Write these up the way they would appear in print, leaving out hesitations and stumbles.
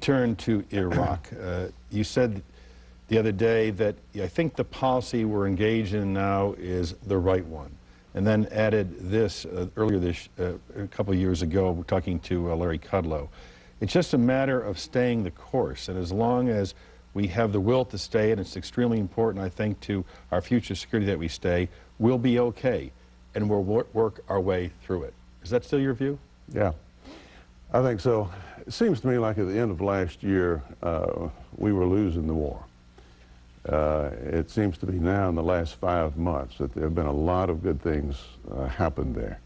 turn to Iraq. You said the other day that I think the policy we're engaged in now is the right one. And then added this earlier this, a couple of years ago, we're talking to Larry Kudlow. It's just a matter of staying the course. And as long as we have the will to stay, and it's extremely important, I think, to our future security that we stay, we'll be okay. And we'll work our way through it. Is that still your view? Yeah, I think so. It seems to me like at the end of last year, we were losing the war. It seems to be now in the last 5 months that there have been a lot of good things happen there.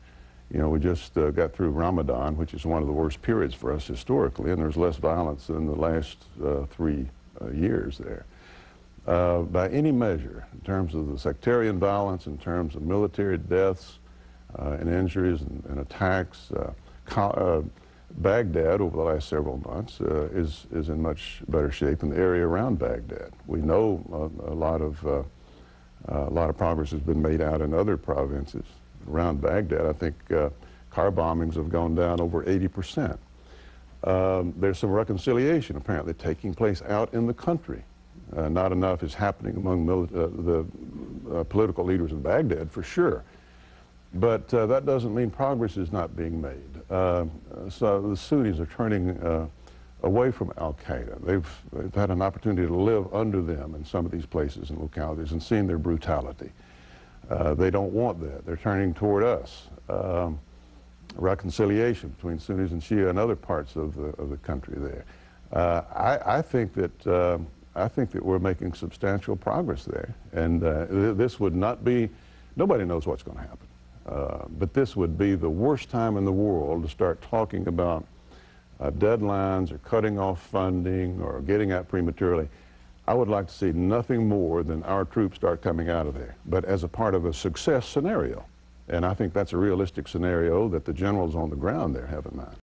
You know, we just got through Ramadan, which is one of the worst periods for us historically, and there's less violence than the last 3 years there. By any measure, in terms of the sectarian violence, in terms of military deaths and injuries and attacks, Baghdad over the last several months is in much better shape than the area around Baghdad. We know a lot of progress has been made out in other provinces around Baghdad. I think car bombings have gone down over 80%. There's some reconciliation apparently taking place out in the country. Not enough is happening among the political leaders in Baghdad, for sure. But that doesn't mean progress is not being made. So the Sunnis are turning away from al-Qaeda. They've had an opportunity to live under them in some of these places and localities and seen their brutality. They don't want that. They're turning toward us. Reconciliation between Sunnis and Shia and other parts of the country there. I think that we're making substantial progress there, and this would not be. Nobody knows what's going to happen. But this would be the worst time in the world to start talking about deadlines or cutting off funding or getting out prematurely. I would like to see nothing more than our troops start coming out of there, but as a part of a success scenario. And I think that's a realistic scenario that the generals on the ground there have in mind.